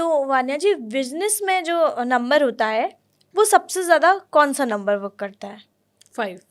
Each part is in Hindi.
तो वान्या जी, बिजनेस में जो नंबर होता है वो सबसे ज़्यादा कौन सा नंबर वर्क करता है? 5।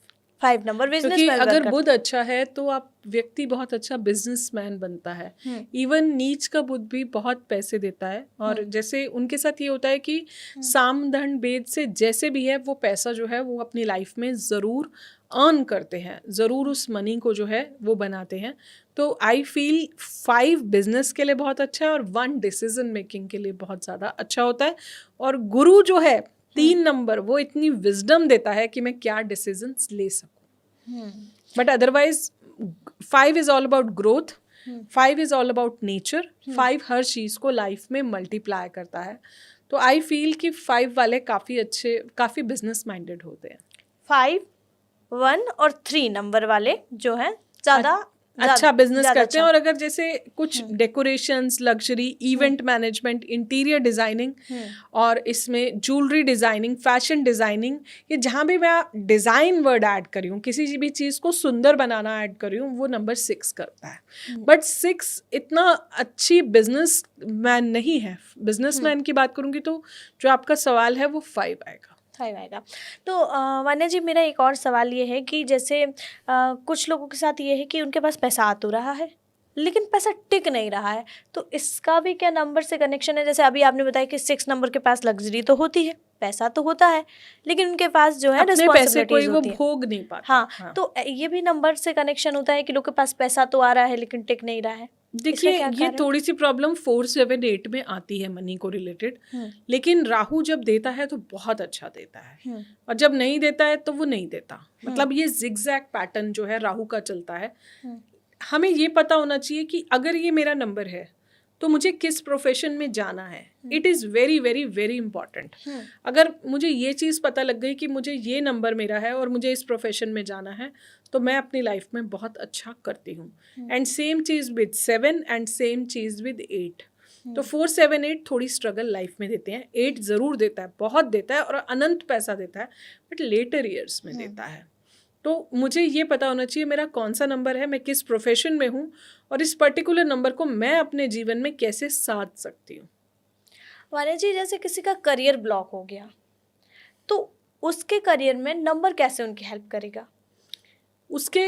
5 नंबर बिजनेस क्योंकि में वर्क अगर करता बुध अच्छा है तो आप व्यक्ति बहुत अच्छा बिजनेसमैन बनता है। इवन नीच का बुध भी बहुत पैसे देता है, और जैसे उनके साथ ये होता है कि साम दंड भेद से जैसे भी है वो पैसा जो है वो अपनी लाइफ में ज़रूर अर्न करते हैं, ज़रूर उस मनी को जो है वो बनाते हैं। तो आई फील 5 बिजनेस के लिए बहुत अच्छा है और 1 डिसीजन मेकिंग के लिए बहुत ज़्यादा अच्छा होता है। और गुरु जो है 3 नंबर, वो इतनी विजडम देता है कि मैं क्या डिसीजंस ले सकूं। But otherwise 5 is all about growth, 5 is all about nature, 5 हर चीज़ को लाइफ में मल्टीप्लाई करता है। तो आई फील कि 5 वाले काफ़ी अच्छे, काफ़ी बिजनेस माइंडेड होते हैं। 5, 1 और 3 नंबर वाले जो है ज़्यादा अच्छा बिजनेस करते अच्छा। हैं। और अगर जैसे कुछ decorations, luxury, event management, interior designing, और इसमें ज्वेलरी डिजाइनिंग, फैशन डिजाइनिंग, ये जहाँ भी मैं डिजाइन वर्ड ऐड करी हूँ, किसी भी चीज़ को सुंदर बनाना ऐड करी हूँ, वो नंबर 6 करता है। बट 6 इतना अच्छी बिजनेस मैन नहीं है। बिजनेस मैन की बात करूँगी तो जो आपका सवाल है वो 5 आएगा। 5 आएगा। तो वान्या जी, मेरा एक और सवाल ये है कि जैसे कुछ लोगों के साथ ये है कि उनके पास पैसा आ तो रहा है लेकिन पैसा टिक नहीं रहा है, तो इसका भी क्या नंबर से कनेक्शन है? जैसे अभी आपने बताया कि 6 नंबर के पास लग्जरी तो होती है, पैसा तो होता है, लेकिन उनके पास जो है रिस्पॉन्सिबिलिटीज होती है, वो भोग नहीं पाता। हाँ, तो ये भी नंबर से कनेक्शन होता है कि लोग के पास पैसा तो आ रहा है लेकिन टिक नहीं रहा है। देखिए, ये थोड़ी सी प्रॉब्लम 4, 7, 8 में आती है मनी को रिलेटेड। लेकिन राहु जब देता है तो बहुत अच्छा देता है, और जब नहीं देता है तो वो नहीं देता। मतलब ये जिगजैग पैटर्न जो है राहु का चलता है। हमें ये पता होना चाहिए कि अगर ये मेरा नंबर है तो मुझे किस प्रोफेशन में जाना है। It is very very very important. अगर मुझे ये चीज़ पता लग गई कि मुझे ये नंबर मेरा है और मुझे इस प्रोफेशन में जाना है, तो मैं अपनी लाइफ में बहुत अच्छा करती हूँ। And same cheese with 7 and same cheese with 8। तो 4, 7, 8 थोड़ी स्ट्रगल लाइफ में देते हैं। 8 ज़रूर देता है, बहुत देता है और अनंत पैसा देता है, बट लेटर ईयर्स में देता है। तो मुझे ये पता होना चाहिए मेरा कौन सा नंबर है, मैं किस प्रोफेशन में हूँ, और इस पर्टिकुलर नंबर को मैं अपने जीवन में कैसे साध सकती हूँ। वान्या जी, जैसे किसी का करियर ब्लॉक हो गया तो उसके करियर में नंबर कैसे उनकी हेल्प करेगा? उसके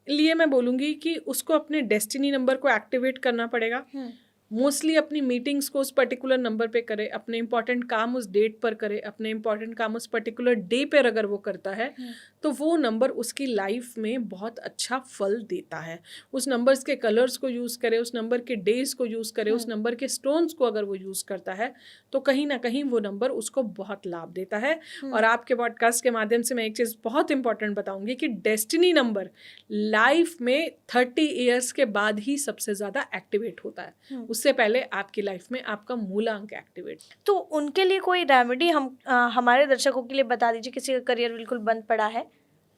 लिए मैं बोलूँगी कि उसको अपने डेस्टिनी नंबर को एक्टिवेट करना पड़ेगा। मोस्टली अपनी मीटिंग्स को उस पर्टिकुलर नंबर पे करे, अपने इंपॉर्टेंट काम उस डेट पर करे, अपने इंपॉर्टेंट काम उस पर्टिकुलर डे पर अगर वो करता है तो वो नंबर उसकी लाइफ में बहुत अच्छा फल देता है। उस नंबर्स के कलर्स को यूज़ करे, उस नंबर के डेज को यूज़ करे, उस नंबर के स्टोन्स को अगर वो यूज़ करता है तो कहीं ना कहीं वो नंबर उसको बहुत लाभ देता है। और आपके पॉडकास्ट के माध्यम से मैं एक चीज़ बहुत इंपॉर्टेंट बताऊंगी कि डेस्टिनी नंबर लाइफ में 30 ईयर्स के बाद ही सबसे ज़्यादा एक्टिवेट होता है। उससे पहले आपकी लाइफ में आपका मूलांक एक्टिवेट। तो उनके लिए कोई रेमेडी हम हमारे दर्शकों के लिए बता दीजिए। किसी का करियर बिल्कुल बंद पड़ा है,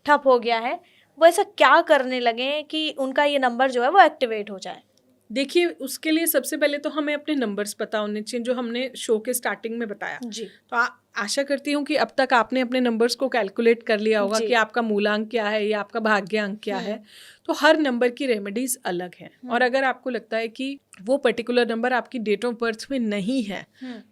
ठप हो गया है, वो ऐसा क्या करने लगे कि उनका ये नंबर जो है वो एक्टिवेट हो जाए? देखिए, उसके लिए सबसे पहले तो हमें अपने नंबर्स पता होने चाहिए, जो हमने शो के स्टार्टिंग में बताया जी। तो आशा करती हूँ कि अब तक आपने अपने नंबर्स को कैलकुलेट कर लिया होगा कि आपका मूलांक क्या है या आपका भाग्यांक क्या है। तो हर नंबर की रेमेडीज अलग हैं, और अगर आपको लगता है कि वो पर्टिकुलर नंबर आपकी डेट ऑफ बर्थ में नहीं है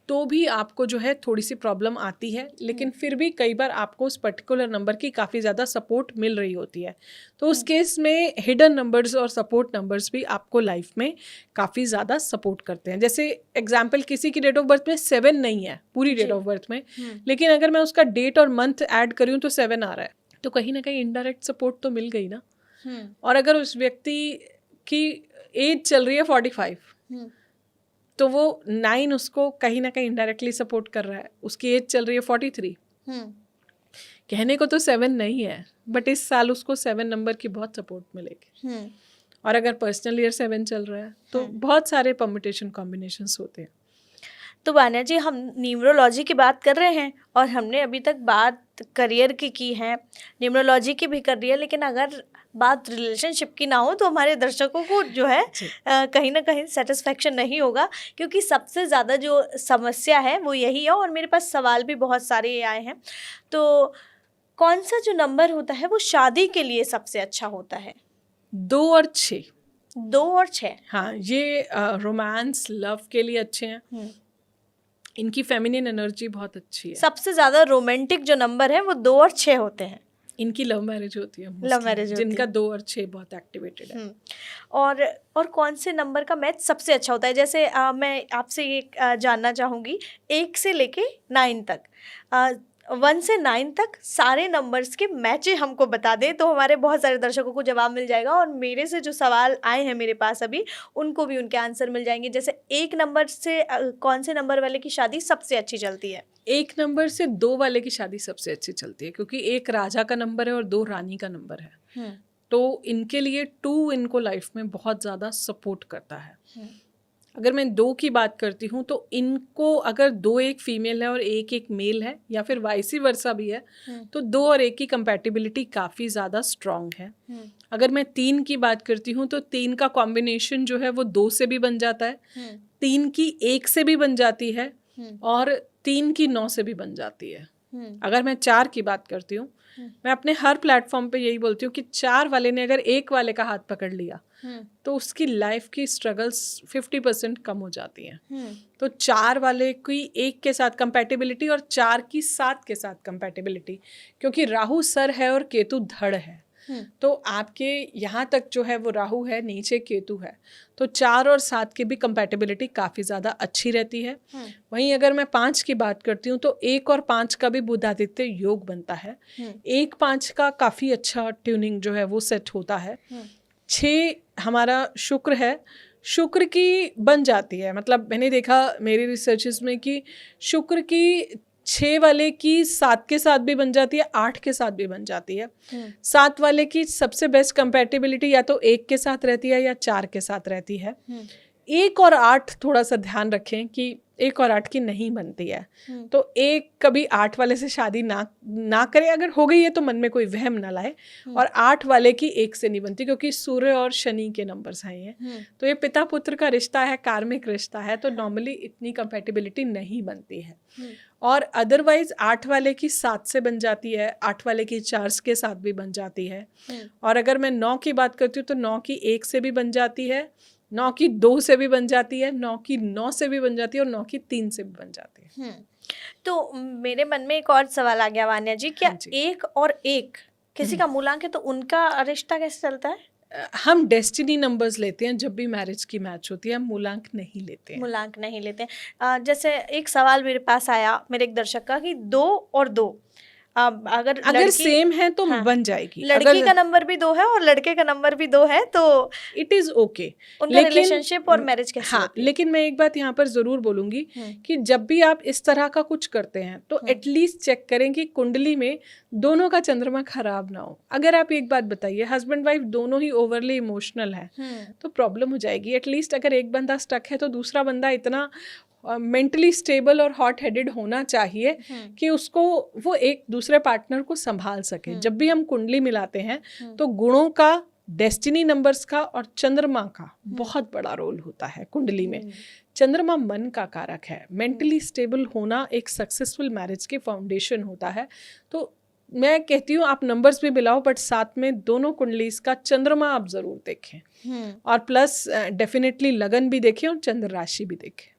तो भी आपको जो है थोड़ी सी प्रॉब्लम आती है, लेकिन फिर भी कई बार आपको उस पर्टिकुलर नंबर की काफ़ी ज़्यादा सपोर्ट मिल रही होती है। तो उस केस में हिडन नंबर्स और सपोर्ट नंबर्स भी आपको लाइफ में काफ़ी ज़्यादा सपोर्ट करते हैं। जैसे एग्जाम्पल, किसी की डेट ऑफ बर्थ में 7 नहीं है पूरी डेट ऑफ बर्थ में, लेकिन अगर मैं उसका डेट और मंथ ऐड करूँ तो 7 आ रहा है, तो कहीं ना कहीं इनडायरेक्ट सपोर्ट तो मिल गई ना। और अगर उस व्यक्ति की एज चल रही है 45 तो वो 9 उसको कहीं ना कहीं इनडायरेक्टली सपोर्ट कर रहा है। उसकी एज चल रही है 43, कहने को तो 7 नहीं है, बट इस साल उसको 7 नंबर की बहुत सपोर्ट मिलेगी। और अगर पर्सनल ईयर 7 चल रहा है तो बहुत सारे परम्यूटेशन कॉम्बिनेशंस होते हैं। तो वान्या जी, हम न्यूमरोलॉजी की बात कर रहे हैं और हमने अभी तक बात करियर की है, न्यूमरोलॉजी की भी कर रही है, लेकिन अगर बात रिलेशनशिप की ना हो तो हमारे दर्शकों को जो है कहीं ना कहीं सेटिस्फेक्शन नहीं होगा, क्योंकि सबसे ज़्यादा जो समस्या है वो यही है। और मेरे पास सवाल भी बहुत सारे आए हैं। तो कौन सा जो नंबर होता है वो शादी के लिए सबसे अच्छा होता है? 2 और 6। 2 और 6, हाँ, ये रोमांस लव के लिए अच्छे हैं। इनकी फेमिनिन एनर्जी बहुत अच्छी है। सबसे ज्यादा रोमांटिक जो नंबर है वो 2 और 6 होते हैं। इनकी लव मैरिज होती है, लव मैरिज जिनका 2 और 6 बहुत एक्टिवेटेड है। और कौन से नंबर का मैच सबसे अच्छा होता है? जैसे मैं आपसे ये जानना चाहूँगी, 1 से लेके 9 तक, 1 से 9 तक सारे नंबर्स के मैचें हमको बता दें तो हमारे बहुत सारे दर्शकों को जवाब मिल जाएगा, और मेरे से जो सवाल आए हैं मेरे पास अभी, उनको भी उनके आंसर मिल जाएंगे। जैसे 1 नंबर से कौन से नंबर वाले की शादी सबसे अच्छी चलती है? 1 नंबर से 2 वाले की शादी सबसे अच्छी चलती है, क्योंकि 1 राजा का नंबर है और 2 रानी का नंबर है। तो इनके लिए 2 इनको लाइफ में बहुत ज़्यादा सपोर्ट करता है। अगर मैं 2 की बात करती हूँ तो इनको अगर 2 एक फीमेल है और 1 एक मेल है, या फिर वाइसी वर्सा भी है, तो 2 और 1 की कंपैटिबिलिटी काफ़ी ज़्यादा स्ट्रॉन्ग है। अगर मैं 3 की बात करती हूँ तो 3 का कॉम्बिनेशन जो है वो 2 से भी बन जाता है, 3 की 1 से भी बन जाती है, और 3 की 9 से भी बन जाती है। अगर मैं 4 की बात करती हूँ, मैं अपने हर प्लेटफॉर्म पे यही बोलती हूँ कि 4 वाले ने अगर 1 वाले का हाथ पकड़ लिया तो उसकी लाइफ की स्ट्रगल्स 50% कम हो जाती हैं। तो 4 वाले की 1 के साथ कंपैटिबिलिटी और 4 की 7 के साथ कंपैटिबिलिटी, क्योंकि राहु सर है और केतु धड़ है, तो आपके यहाँ तक जो है वो राहु है, नीचे केतु है, तो 4 और 7 की भी कंपैटिबिलिटी काफ़ी ज़्यादा अच्छी रहती है। वहीं अगर मैं 5 की बात करती हूँ तो 1 और 5 का भी बुध आदित्य योग बनता है। 1-5 का काफ़ी अच्छा ट्यूनिंग जो है वो सेट होता है। 6 हमारा शुक्र है, शुक्र की बन जाती है, मतलब मैंने देखा मेरी रिसर्चेस में कि शुक्र की 6 वाले की 7 के साथ भी बन जाती है, 8 के साथ भी बन जाती है। 7 वाले की सबसे बेस्ट कंपैटिबिलिटी या तो 1 के साथ रहती है या 4 के साथ रहती है। 1 और 8 थोड़ा सा ध्यान रखें कि 1 और 8 की नहीं बनती है, तो 1 कभी 8 वाले से शादी ना करे, अगर हो गई है तो मन में कोई वहम ना लाए, और 8 वाले की 1 से नहीं बनती, क्योंकि सूर्य और शनि के नंबर्स हैं ये, तो ये पिता पुत्र का रिश्ता है, कार्मिक रिश्ता है, तो नॉर्मली इतनी कंपैटिबिलिटी नहीं बनती है। और अदरवाइज 8 वाले की 7 से बन जाती है, 8 वाले की 4 के साथ भी बन जाती है, और अगर मैं 9 की बात करती हूँ तो 9 की 1 से भी बन जाती है, 9 की 2 से भी बन जाती है, 9 की 9 से भी बन जाती है, और 9 की 3 से भी बन जाती है। तो मेरे मन में एक और सवाल आ गया वान्या जी, क्या 1 और 1 किसी का मूलांक है तो उनका रिश्ता कैसे चलता है? हम डेस्टिनी नंबर्स लेते हैं जब भी मैरिज की मैच होती है, हम मूलांक नहीं लेते हैं। मूलांक नहीं लेते हैं। जैसे एक सवाल मेरे पास आया मेरे एक दर्शक का कि 2 और 2 अगर सेम है तो बन जाएगी। लड़की का नंबर भी 2 है और लड़के का नंबर भी 2 है तो इट इज ओके, उनका रिलेशनशिप और मैरिज कैसे होती है? लेकिन मैं एक बात यहाँ पर जरूर बोलूंगी कि जब भी आप इस तरह का कुछ करते हैं तो एटलीस्ट चेक करें कि कुंडली में दोनों का चंद्रमा खराब ना हो। अगर आप एक बात बताइए, हस्बैंड वाइफ दोनों ही ओवरली इमोशनल है तो प्रॉब्लम हो जाएगी। एटलीस्ट अगर एक बंदा स्टक है तो दूसरा बंदा इतना मेंटली स्टेबल और हॉट हेडेड होना चाहिए कि उसको वो एक दूसरे पार्टनर को संभाल सके। जब भी हम कुंडली मिलाते हैं तो गुणों का, डेस्टिनी नंबर्स का और चंद्रमा का बहुत बड़ा रोल होता है कुंडली में। चंद्रमा मन का कारक है, मेंटली स्टेबल होना एक सक्सेसफुल मैरिज के फाउंडेशन होता है। तो मैं कहती हूँ आप नंबर्स भी मिलाओ, बट साथ में दोनों कुंडलीज का चंद्रमा आप जरूर देखें, और प्लस डेफिनेटली लगन भी देखें और चंद्र राशि भी देखें।